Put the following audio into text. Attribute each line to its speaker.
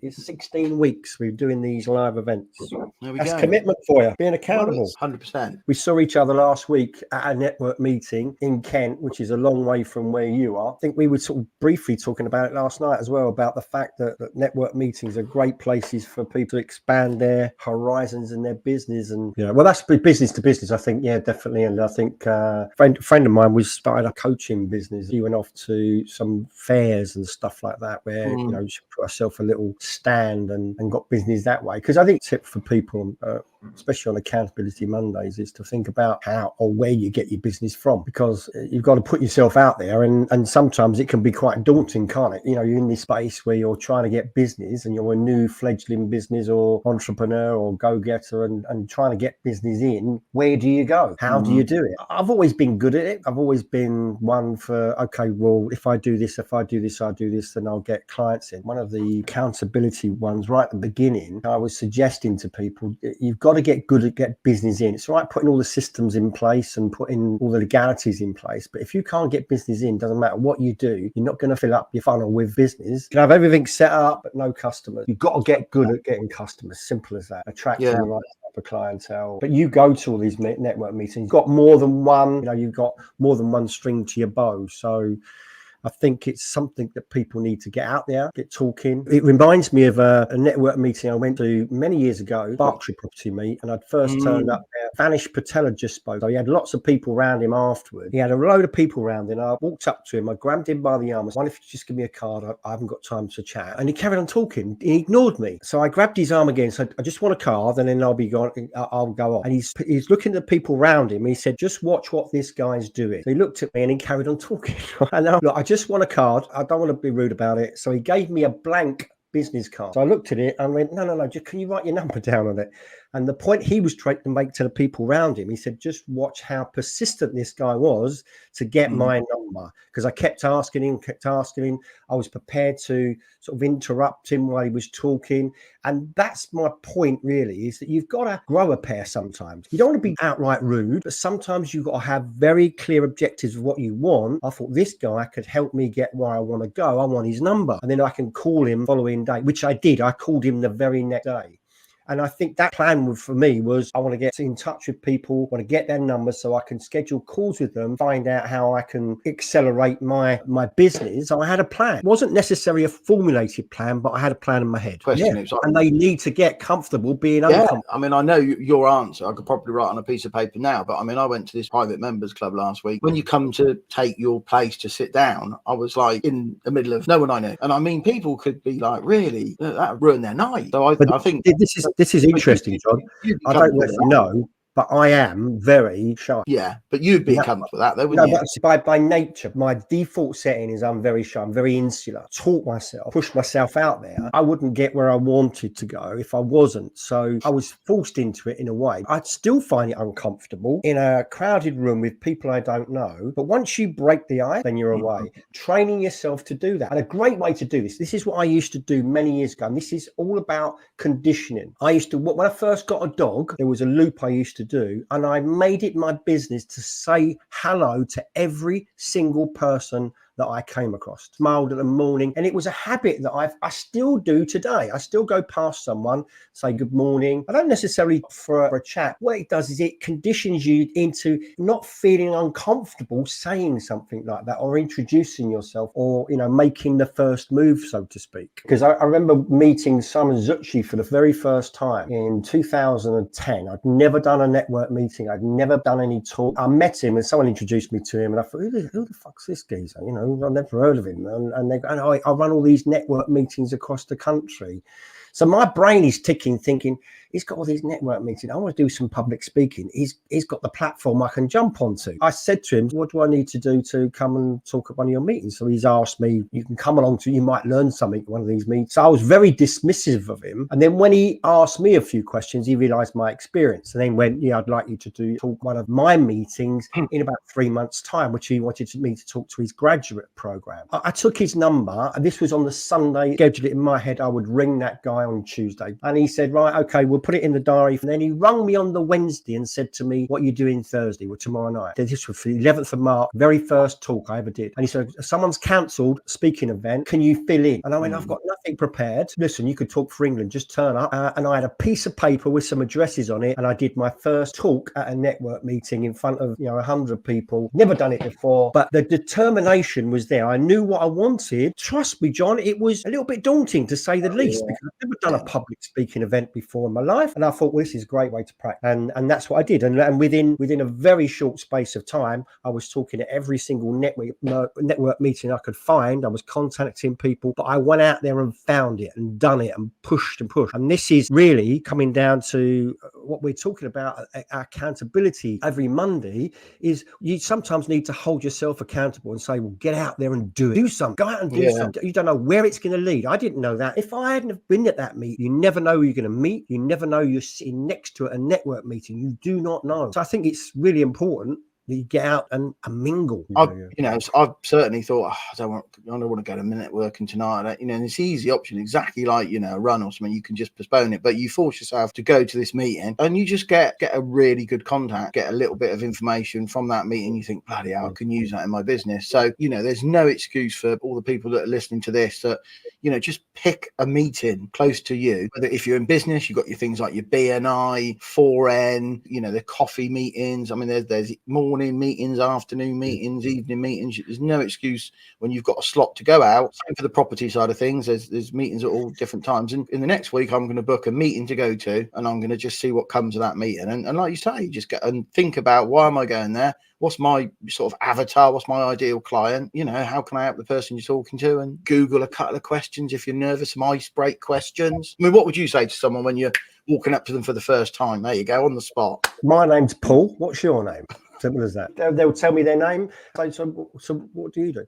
Speaker 1: It's 16 weeks we're doing these live events.
Speaker 2: There we
Speaker 1: That's
Speaker 2: go.
Speaker 1: commitment for you, being accountable.
Speaker 2: 100%.
Speaker 1: We saw each other last week at a network meeting in Kent, which is a long way from where you are. I think we were sort of briefly talking about it last night as well, about the fact that network meetings are great places for people to expand their horizons and their business. And, well, that's business to business, I think. Yeah, definitely. And I think a friend of mine was started a coaching business. He went off to some fairs and stuff like that where, she put herself a little stand and got business that way. Because I think tip for people, especially on Accountability Mondays, is to think about how or where you get your business from, because you've got to put yourself out there, and sometimes it can be quite daunting, can't it? You're in this space where you're trying to get business and you're a new fledgling business or entrepreneur or go-getter and trying to get business in. Where do you go? How do you do it? I've always been good at it. I've always been one for, okay, well, if I do this, then I'll get clients in. One of the accountability ones right at the beginning, I was suggesting to people, you've got to get good at get business in. It's all right putting all the systems in place and putting all the legalities in place, but if you can't get business in, doesn't matter what you do, you're not going to fill up your funnel with business. You can have everything set up but no customers. You've got to get good at getting customers. Simple as that. Attracting the right type of clientele. But you go to all these network meetings, you've got more than one, you've got more than one string to your bow. So I think it's something that people need to get out there, get talking. It reminds me of a network meeting I went to many years ago, Berkshire Property Meet, and I'd first turned up there. Vanish Patel had just spoke. So he had lots of people around him afterwards. He had a load of people around him. I walked up to him, I grabbed him by the arm. I said, if you just give me a card, I haven't got time to chat. And he carried on talking. He ignored me. So I grabbed his arm again, said, I just want a card, and then I'll be gone. I'll go on. And he's looking at the people around him. He said, just watch what this guy's doing. So he looked at me and he carried on talking. And look, I just want a card. I don't want to be rude about it. So he gave me a blank business card. So I looked at it and went, no, just can you write your number down on it? And the point he was trying to make to the people around him, he said, just watch how persistent this guy was to get my number. Because I kept asking him. I was prepared to sort of interrupt him while he was talking. And that's my point, really, is that you've got to grow a pair sometimes. You don't want to be outright rude, but sometimes you've got to have very clear objectives of what you want. I thought this guy could help me get where I want to go. I want his number. And then I can call him following day, which I did. I called him the very next day. And I think that plan for me was I want to get in touch with people, want to get their numbers so I can schedule calls with them, find out how I can accelerate my business. So I had a plan. It wasn't necessarily a formulated plan, but I had a plan in my head. And they need to get comfortable being uncomfortable.
Speaker 2: I mean, I know your answer. I could probably write on a piece of paper now, but I mean, I went to this private members club last week. When you come to take your place to sit down, I was like in the middle of no one I knew. And I mean, people could be like, really? That ruined their night. So I think
Speaker 1: this is interesting, John. I don't know if you know, but I am very shy.
Speaker 2: Yeah, but you'd be comfortable with that, though, wouldn't you?
Speaker 1: But by nature, my default setting is I'm very shy. I'm very insular. Taught myself, pushed myself out there. I wouldn't get where I wanted to go if I wasn't. So I was forced into it in a way. I'd still find it uncomfortable in a crowded room with people I don't know. But once you break the ice, then you're away. Training yourself to do that. And a great way to do this is what I used to do many years ago. And this is all about conditioning. When I first got a dog, there was a loop I used to do, and I made it my business to say hello to every single person that I came across. Smiled in the morning, and it was a habit that I still do today. I still go past someone, say good morning. I don't necessarily for a chat. What it does is it conditions you into not feeling uncomfortable saying something like that, or introducing yourself, or making the first move, so to speak. Because I remember meeting Simon Zucchi for the very first time in 2010. I'd never done a network meeting. I'd never done any talk. I met him and someone introduced me to him, and I thought, who the fuck's this geezer? I've never heard of him. And I run all these network meetings across the country. So my brain is ticking, thinking, he's got all these network meetings. I want to do some public speaking. He's got the platform I can jump onto. I said to him, what do I need to do to come and talk at one of your meetings? So he's asked me, you can come along you might learn something at one of these meetings. So I was very dismissive of him. And then when he asked me a few questions, he realized my experience, and then went, I'd like you to talk one of my meetings in about 3 months' time, which he wanted me to talk to his graduates graduate program. I took his number, and this was on the Sunday, scheduled it in my head. I would ring that guy on Tuesday. And he said, right, okay, we'll put it in the diary. And then he rung me on the Wednesday and said to me, what are you doing Thursday? Well, tomorrow night. This was for the 11th of March, very first talk I ever did. And he said, someone's cancelled speaking event. Can you fill in? And I went, I've got nothing prepared. Listen, you could talk for England, just turn up. And I had a piece of paper with some addresses on it. And I did my first talk at a network meeting in front of, 100 people. Never done it before, but the determination was there. I knew what I wanted. Trust me, John, it was a little bit daunting to say the least, because I've never done a public speaking event before in my life. And I thought, well, this is a great way to practice. And that's what I did. And within a very short space of time, I was talking at every single network meeting I could find. I was contacting people, but I went out there and found it and done it and pushed and pushed. And this is really coming down to what we're talking about, accountability every Monday, is you sometimes need to hold yourself accountable and say, well, get out there and do it. Do something. Go out and do something. You don't know where it's going to lead. I didn't know that. If I hadn't have been at that meeting, you never know who you're going to meet. You never know you're sitting next to a network meeting. You do not know. So I think it's really important that you get out and mingle.
Speaker 2: I've certainly thought, I don't want to go to networking tonight. And it's the easy option, exactly like, a run or something. You can just postpone it, but you force yourself to go to this meeting and you just get a really good contact, get a little bit of information from that meeting. You think, bloody hell, I can use that in my business. So, there's no excuse for all the people that are listening to this that, just pick a meeting close to you. Whether if you're in business, you've got your things like your BNI, 4N, the coffee meetings. I mean, there's morning meetings, afternoon meetings, evening meetings. There's no excuse when you've got a slot to go out. Same for the property side of things. There's meetings at all different times. And in the next week, I'm going to book a meeting to go to, and I'm going to just see what comes of that meeting. And like you say, just get and think about, why am I going there? What's my sort of avatar? What's my ideal client? How can I help the person you're talking to? And Google a couple of questions if you're nervous, some ice break questions. I mean, what would you say to someone when you're walking up to them for the first time? There you go, on the spot.
Speaker 1: My name's Paul. What's your name? Simple as that. They'll tell me their name. So what do you do?